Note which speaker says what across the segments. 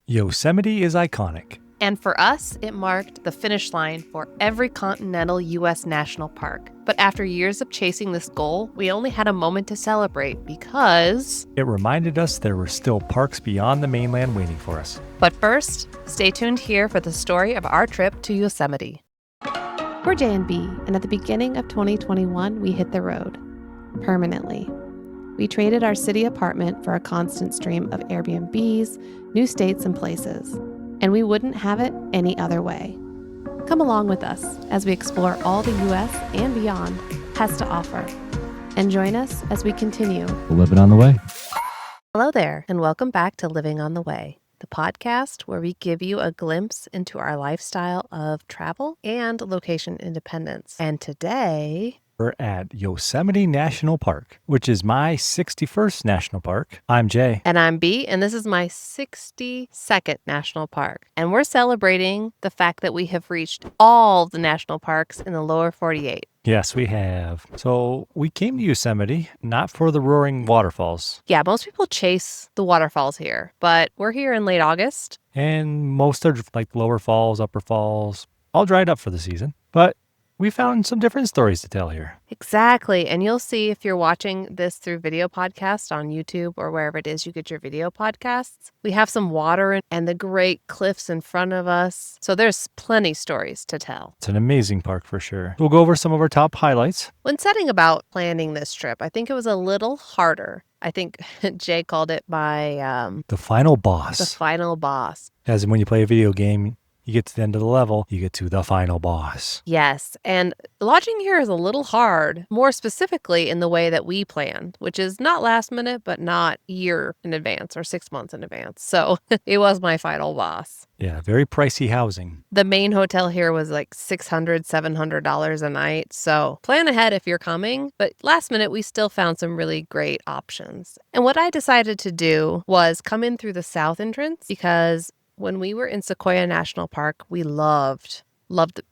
Speaker 1: Yosemite is iconic.
Speaker 2: And for us, it marked the finish line for every continental U.S. national park. But after years of chasing this goal, we only had a moment to celebrate because
Speaker 1: It reminded us there were still parks beyond the mainland waiting for us.
Speaker 2: But first, stay tuned here for the story of our trip to Yosemite. We're Jay and Bea, and at the beginning of 2021, we hit the road. Permanently. We traded our city apartment for a constant stream of Airbnbs, new states, and places. And we wouldn't have it any other way. Come along with us as we explore all the U.S. and beyond has to offer. And join us as we continue
Speaker 1: Living on the Way.
Speaker 2: Hello there, and welcome back to Living on the Way, the podcast where we give you a glimpse into our lifestyle of travel and location independence. And today,
Speaker 1: We're at Yosemite National Park, which is my 61st national park. I'm Jay.
Speaker 2: and I'm Bea, and this is my 62nd national park. And we're celebrating the fact that we have reached all the national parks in the lower 48.
Speaker 1: Yes, we have. So we came to Yosemite, not for the roaring waterfalls.
Speaker 2: Yeah, most people chase the waterfalls here, but we're here in late August.
Speaker 1: And most are like lower falls, upper falls, all dried up for the season. But we found some different stories to tell here.
Speaker 2: Exactly. And you'll see if you're watching this through video podcast on YouTube or wherever it is you get your video podcasts. We have some water and the great cliffs in front of us. So there's plenty stories to tell.
Speaker 1: It's an amazing park for sure. We'll go over some of our top highlights.
Speaker 2: When setting about planning this trip, I think it was a little harder. I think Jay called it my
Speaker 1: The final boss.
Speaker 2: the final boss.
Speaker 1: As in when you play a video game, you get to the end of the level, you get to the final boss.
Speaker 2: Yes, and lodging here is a little hard, more specifically in the way that we planned, which is not last minute, but not year in advance or 6 months in advance. So it was my final boss.
Speaker 1: Yeah, very pricey housing.
Speaker 2: The main hotel here was like $600, $700 a night. So plan ahead if you're coming. But last minute, we still found some really great options. And what I decided to do was come in through the south entrance because when we were in Sequoia National Park, we loved,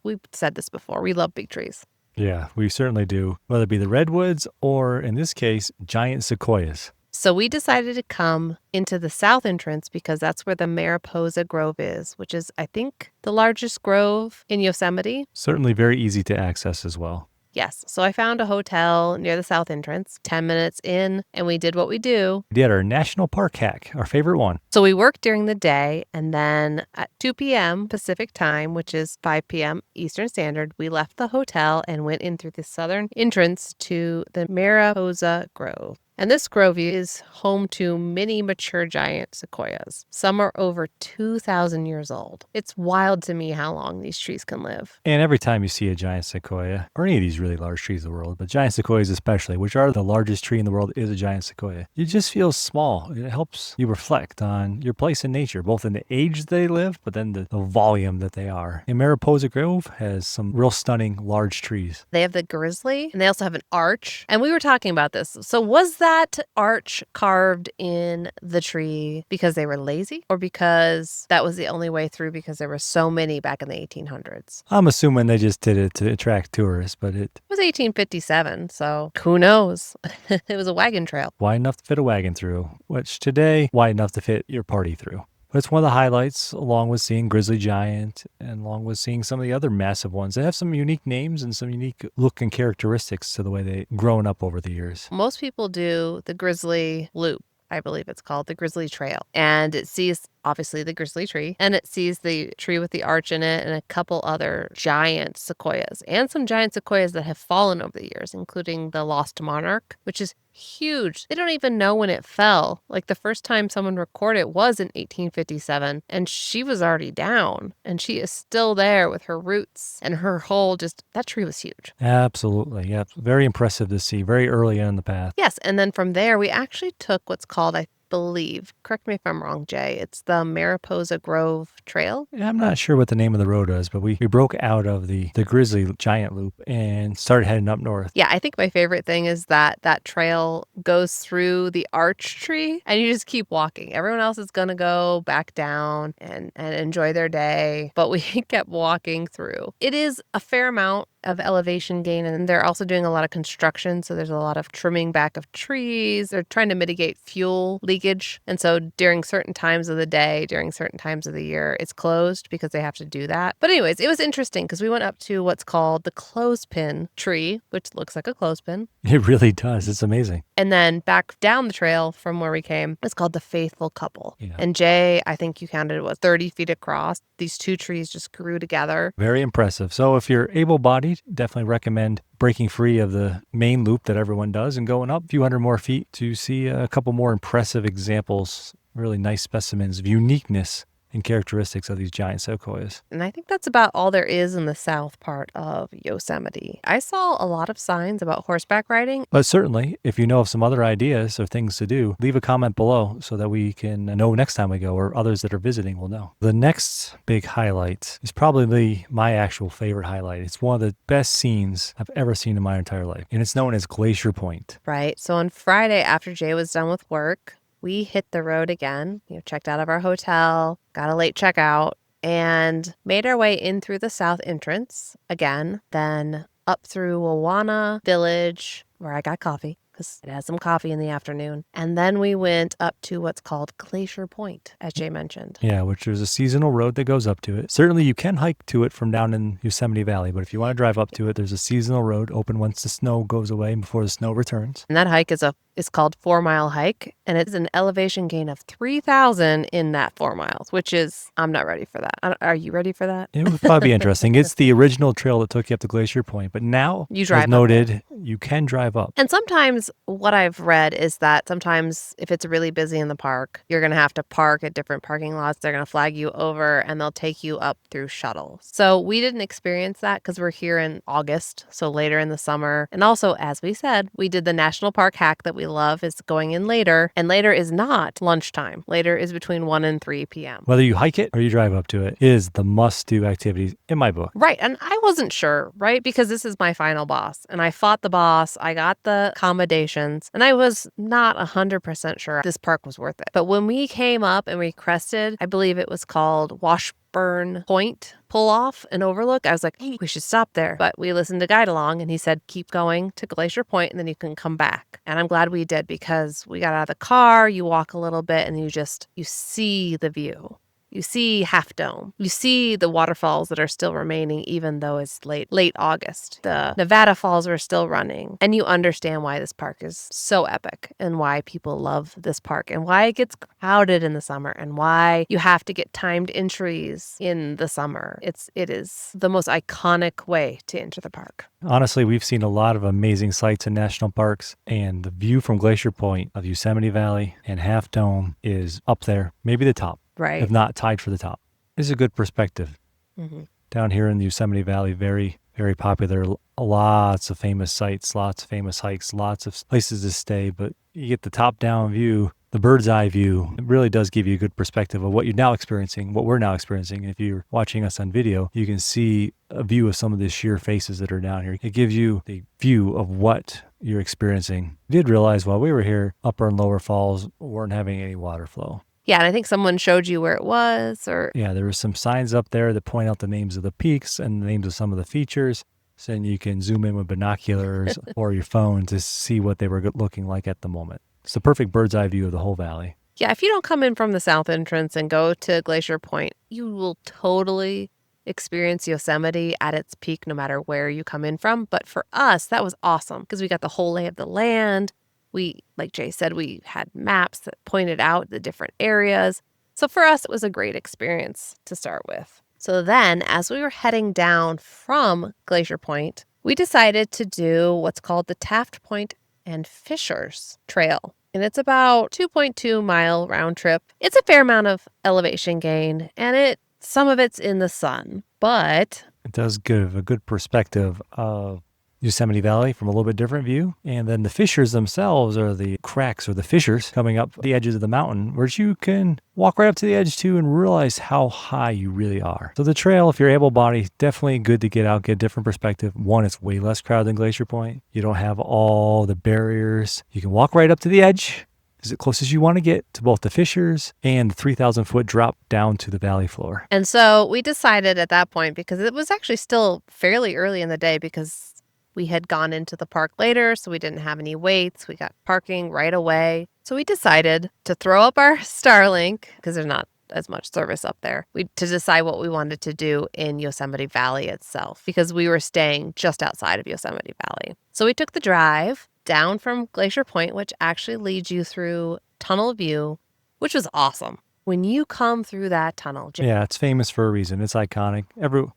Speaker 2: we've said this before, we love big trees.
Speaker 1: Yeah, we certainly do. Whether it be the redwoods or, in this case, giant sequoias.
Speaker 2: So we decided to come into the south entrance because that's where the Mariposa Grove is, which is, I think, the largest grove in Yosemite.
Speaker 1: Certainly very easy to access as well.
Speaker 2: Yes. So I found a hotel near the south entrance, 10 minutes in, and we did what we do.
Speaker 1: We did our national park hack, our favorite one.
Speaker 2: So we worked during the day, and then at 2 p.m. Pacific time, which is 5 p.m. Eastern Standard, we left the hotel and went in through the southern entrance to the Mariposa Grove. And this grove is home to many mature giant sequoias. Some are over 2,000 years old. It's wild to me how long these trees can live.
Speaker 1: And every time you see a giant sequoia, or any of these really large trees in the world, but giant sequoias especially, which are the largest tree in the world, is a giant sequoia. You just feel small. It helps you reflect on your place in nature, both in the age they live, but then the volume that they are. And Mariposa Grove has some real stunning large trees.
Speaker 2: They have the grizzly, and they also have an arch. And we were talking about this. So was that arch carved in the tree because they were lazy or because that was the only way through because there were so many back in the 1800s?
Speaker 1: I'm assuming they just did it to attract tourists, but it
Speaker 2: was 1857, so who knows? It was a wagon trail.
Speaker 1: Wide enough to fit a wagon through, which today, wide enough to fit your party through. But it's one of the highlights, along with seeing Grizzly Giant and along with seeing some of the other massive ones. They have some unique names and some unique look and characteristics to the way they've grown up over the years.
Speaker 2: Most people do the Grizzly Loop. I believe it's called the Grizzly Trail. And it sees, obviously, the grizzly tree. And it sees the tree with the arch in it and a couple other giant sequoias. And some giant sequoias that have fallen over the years, including the Lost Monarch, which is huge. They don't even know when it fell. Like the first time someone recorded it was in 1857. And she was already down. And she is still there with her roots and her whole that tree was huge.
Speaker 1: Absolutely. Yeah. Very impressive to see. Very early in the path.
Speaker 2: Yes. And then from there, we actually took what's called, I believe, correct me if I'm wrong, Jay, it's the Mariposa Grove Trail.
Speaker 1: Yeah, I'm not sure what the name of the road is, but we broke out of the Grizzly Giant Loop and started heading up north.
Speaker 2: Yeah, I think my favorite thing is that trail goes through the arch tree and you just keep walking. Everyone else is going to go back down and enjoy their day, but we kept walking through. It is a fair amount of elevation gain, and they're also doing a lot of construction. So there's a lot of trimming back of trees. They're trying to mitigate fuel leakage. And so during certain times of the day, during certain times of the year, it's closed because they have to do that. But anyways, it was interesting because we went up to what's called the clothespin tree, which looks like a clothespin.
Speaker 1: It really does. It's amazing.
Speaker 2: And then back down the trail from where we came, it's called the Faithful Couple.
Speaker 1: Yeah.
Speaker 2: And Jay, I think you counted it was 30 feet across. These two trees just grew together.
Speaker 1: Very impressive. So if you're able-bodied, definitely recommend breaking free of the main loop that everyone does and going up a few hundred more feet to see a couple more impressive examples, really nice specimens of uniqueness and characteristics of these giant sequoias.
Speaker 2: And I think that's about all there is in the south part of Yosemite. I saw a lot of signs about horseback riding.
Speaker 1: But certainly, if you know of some other ideas or things to do, leave a comment below so that we can know next time we go, or others that are visiting will know. The next big highlight is probably my actual favorite highlight. It's one of the best scenes I've ever seen in my entire life, and it's known as Glacier Point.
Speaker 2: Right. So on Friday, after Jay was done with work, we hit the road again, checked out of our hotel, got a late checkout, and made our way in through the south entrance again, then up through Wawana Village, where I got coffee, because I had some coffee in the afternoon. And then we went up to what's called Glacier Point, as Jay mentioned.
Speaker 1: Yeah, which is a seasonal road that goes up to it. Certainly you can hike to it from down in Yosemite Valley, but if you want to drive up to it, there's a seasonal road open once the snow goes away and before the snow returns.
Speaker 2: And that hike is called 4 Mile Hike, and it's an elevation gain of 3,000 in that 4 miles, which is, I'm not ready for that. Are you ready for that?
Speaker 1: It would probably be interesting. It's the original trail that took you up to Glacier Point, but now,
Speaker 2: You drive
Speaker 1: as
Speaker 2: up
Speaker 1: noted, you can drive up.
Speaker 2: And sometimes what I've read is that sometimes if it's really busy in the park, you're going to have to park at different parking lots. They're going to flag you over and they'll take you up through shuttles. So we didn't experience that because we're here in August, so later in the summer. And also, as we said, we did the national park hack that we love is going in later. And later is not lunchtime. Later is between 1 and 3 p.m.
Speaker 1: Whether you hike it or you drive up to it is the must-do activity in my book.
Speaker 2: Right. And I wasn't sure, right? Because this is my final boss. And I fought the boss. I got the accommodations. And I was not 100% sure this park was worth it. But when we came up and we crested, I believe it was called Washburn Point pull off and overlook, I was like, hey, we should stop there. But we listened to Guide Along and he said, keep going to Glacier Point and then you can come back. And I'm glad we did because we got out of the car, you walk a little bit and you see the view. You see Half Dome. You see the waterfalls that are still remaining, even though it's late August. The Nevada Falls are still running. And you understand why this park is so epic and why people love this park and why it gets crowded in the summer and why you have to get timed entries in the summer. It is the most iconic way to enter the park.
Speaker 1: Honestly, we've seen a lot of amazing sights in national parks, and the view from Glacier Point of Yosemite Valley and Half Dome is up there, maybe the top.
Speaker 2: Right.
Speaker 1: If not tied for the top. It's a good perspective.
Speaker 2: Mm-hmm.
Speaker 1: Down here in the Yosemite Valley, very, very popular. Lots of famous sites, lots of famous hikes, lots of places to stay. But you get the top-down view, the bird's eye view. It really does give you a good perspective of what you're now experiencing, what we're now experiencing. And if you're watching us on video, you can see a view of some of the sheer faces that are down here. It gives you the view of what you're experiencing. We did realize while we were here, Upper and Lower Falls weren't having any water flow.
Speaker 2: Yeah, and I think someone showed you where it was
Speaker 1: Yeah, there were some signs up there that point out the names of the peaks and the names of some of the features. So then you can zoom in with binoculars or your phone to see what they were looking like at the moment. It's the perfect bird's eye view of the whole valley.
Speaker 2: Yeah, if you don't come in from the south entrance and go to Glacier Point, you will totally experience Yosemite at its peak no matter where you come in from. But for us, that was awesome because we got the whole lay of the land. We, like Jay said, we had maps that pointed out the different areas. So for us, it was a great experience to start with. So then, as we were heading down from Glacier Point, we decided to do what's called the Taft Point and Fishers Trail. And it's about 2.2 mile round trip. It's a fair amount of elevation gain, and some of it's in the sun, but
Speaker 1: it does give a good perspective of Yosemite Valley from a little bit different view. And then the fissures themselves are the cracks or the fissures coming up the edges of the mountain, where you can walk right up to the edge too and realize how high you really are. So the trail, if you're able-bodied, definitely good to get out, get a different perspective. One, it's way less crowded than Glacier Point. You don't have all the barriers. You can walk right up to the edge is the closest you want to get to both the fissures and the 3,000-foot drop down to the valley floor.
Speaker 2: And so we decided at that point, because it was actually still fairly early in the day because we had gone into the park later, so we didn't have any waits. We got parking right away. So we decided to throw up our Starlink, because there's not as much service up there, to decide what we wanted to do in Yosemite Valley itself, because we were staying just outside of Yosemite Valley. So we took the drive down from Glacier Point, which actually leads you through Tunnel View, which was awesome. When you come through that tunnel.
Speaker 1: Yeah, it's famous for a reason. It's iconic. Everyone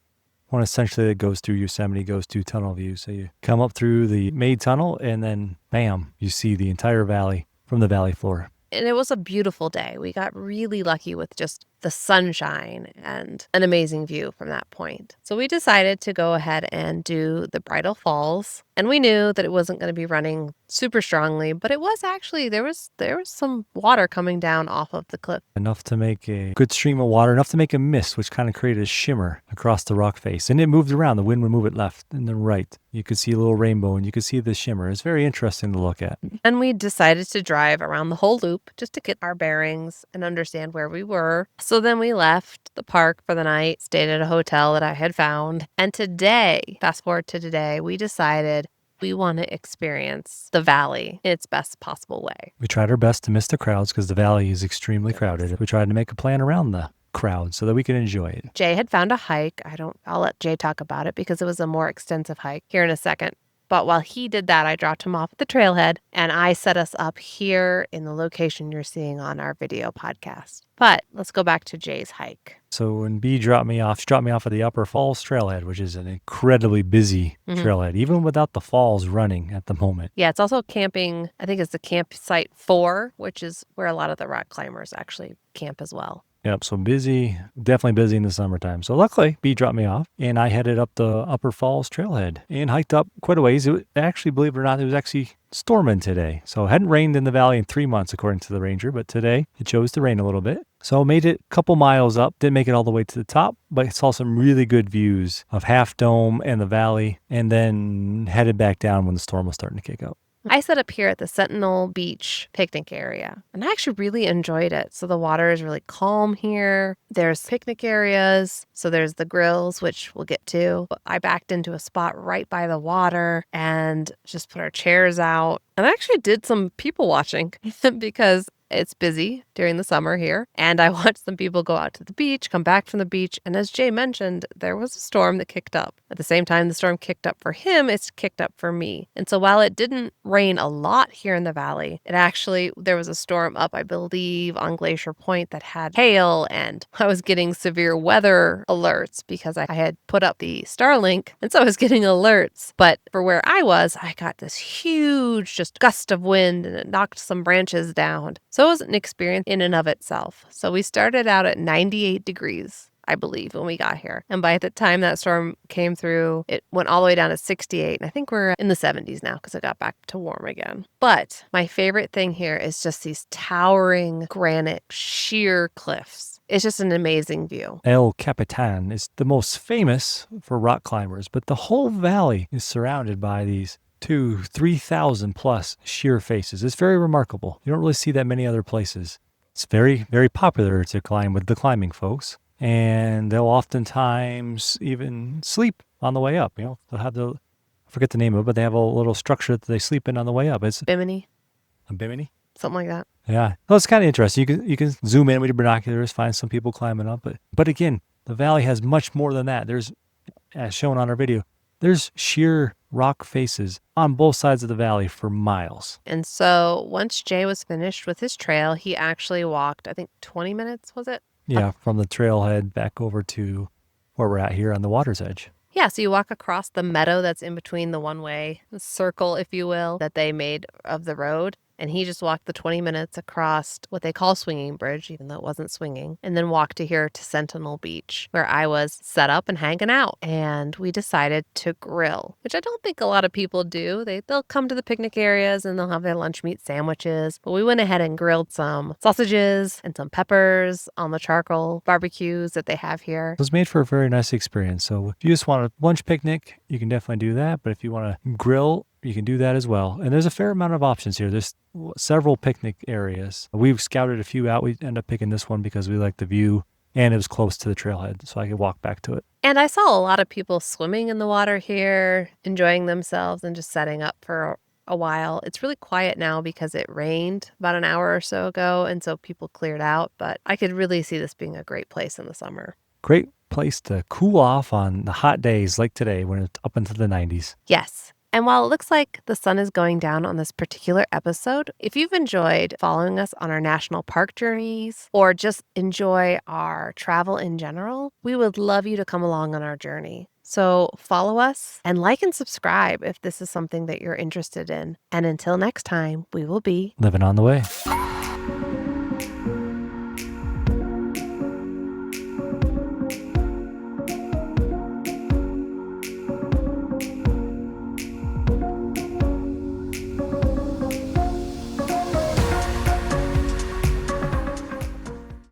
Speaker 1: essentially that goes through Yosemite goes to Tunnel View. So you come up through the main tunnel and then bam, you see the entire valley from the valley floor.
Speaker 2: And it was a beautiful day. We got really lucky with just the sunshine and an amazing view from that point. So we decided to go ahead and do the Bridal Falls. And we knew that it wasn't going to be running super strongly, but it was actually, there was some water coming down off of the cliff.
Speaker 1: Enough to make a good stream of water, enough to make a mist, which kind of created a shimmer across the rock face. And it moved around. The wind would move it left and then right. You could see a little rainbow and you could see the shimmer. It's very interesting to look at.
Speaker 2: And we decided to drive around the whole loop just to get our bearings and understand where we were. So then we left the park for the night, stayed at a hotel that I had found. And today, fast forward to today, we decided we want to experience the valley in its best possible way.
Speaker 1: We tried our best to miss the crowds because the valley is extremely crowded. We tried to make a plan around the crowd so that we could enjoy it.
Speaker 2: Jay had found a hike. I'll let Jay talk about it because it was a more extensive hike here in a second. But while he did that, I dropped him off at the trailhead and I set us up here in the location you're seeing on our video podcast. But let's go back to Jay's hike.
Speaker 1: So when Bea dropped me off, she dropped me off at the Upper Falls Trailhead, which is an incredibly busy trailhead, even without the falls running at the moment.
Speaker 2: Yeah, it's also camping. I think it's the campsite 4, which is where a lot of the rock climbers actually camp as well.
Speaker 1: Yep, so busy, definitely busy in the summertime. So luckily, Bea dropped me off, and I headed up the Upper Falls Trailhead and hiked up quite a ways. It actually, believe it or not, it was actually storming today. So it hadn't rained in the valley in 3 months, according to the ranger, but today it chose to rain a little bit. So made it a couple miles up, didn't make it all the way to the top, but saw some really good views of Half Dome and the valley, and then headed back down when the storm was starting to kick up.
Speaker 2: I set up here at the Sentinel Beach picnic area, and I actually really enjoyed it. So the water is really calm here. There's picnic areas. So there's the grills, which we'll get to. I backed into a spot right by the water and just put our chairs out. And I actually did some people watching because it's busy during the summer here. And I watched some people go out to the beach, come back from the beach. And as Jay mentioned, there was a storm that kicked up. At the same time the storm kicked up for him, it's kicked up for me. And so while it didn't rain a lot here in the valley, there was a storm up, I believe, on Glacier Point that had hail. And I was getting severe weather alerts because I had put up the Starlink. And so I was getting alerts. But for where I was, I got this huge just gust of wind and it knocked some branches down. So it was an experience in and of itself. So we started out at 98 degrees, I believe, when we got here. And by the time that storm came through, it went all the way down to 68. And I think we're in the 70s now because it got back to warm again. But my favorite thing here is just these towering granite sheer cliffs. It's just an amazing view.
Speaker 1: El Capitan is the most famous for rock climbers, but the whole valley is surrounded by these 3,000 plus sheer faces. It's very remarkable. You don't really see that many other places. It's very, very popular to climb with the climbing folks. And they'll oftentimes even sleep on the way up. You know, they'll have I forget the name of it, but they have a little structure that they sleep in on the way up. It's
Speaker 2: Bimini.
Speaker 1: a bimini?
Speaker 2: Something like that.
Speaker 1: Yeah. Well, it's kind of interesting. You can zoom in with your binoculars, find some people climbing up. But again, the valley has much more than that. There's, as shown on our video, there's sheer rock faces on both sides of the valley for miles.
Speaker 2: And so once Jay was finished with his trail, he actually walked, I think 20 minutes, was it?
Speaker 1: Yeah, from the trailhead back over to where we're at here on the water's edge.
Speaker 2: Yeah, so you walk across the meadow that's in between the one-way circle, if you will, that they made of the road. And he just walked the 20 minutes across what they call Swinging Bridge, even though it wasn't swinging, and then walked to here to Sentinel Beach, where I was set up and hanging out. And we decided to grill, which I don't think a lot of people do. They'll come to the picnic areas and they'll have their lunch meat sandwiches. But we went ahead and grilled some sausages and some peppers on the charcoal barbecues that they have here.
Speaker 1: It was made for a very nice experience. So if you just want a lunch picnic, you can definitely do that. But if you want to grill you can do that as well. And there's a fair amount of options here. There's several picnic areas. We've scouted a few out. We end up picking this one because we like the view and it was close to the trailhead, so I could walk back to it.
Speaker 2: And I saw a lot of people swimming in the water here, enjoying themselves and just setting up for a while. It's really quiet now because it rained about an hour or so ago, and so people cleared out, but I could really see this being a great place in the summer.
Speaker 1: Great place to cool off on the hot days like today when it's up into the 90s.
Speaker 2: Yes. And while it looks like the sun is going down on this particular episode, if you've enjoyed following us on our national park journeys or just enjoy our travel in general, we would love you to come along on our journey. So follow us and like and subscribe if this is something that you're interested in. And until next time, we will be
Speaker 1: Living on the way.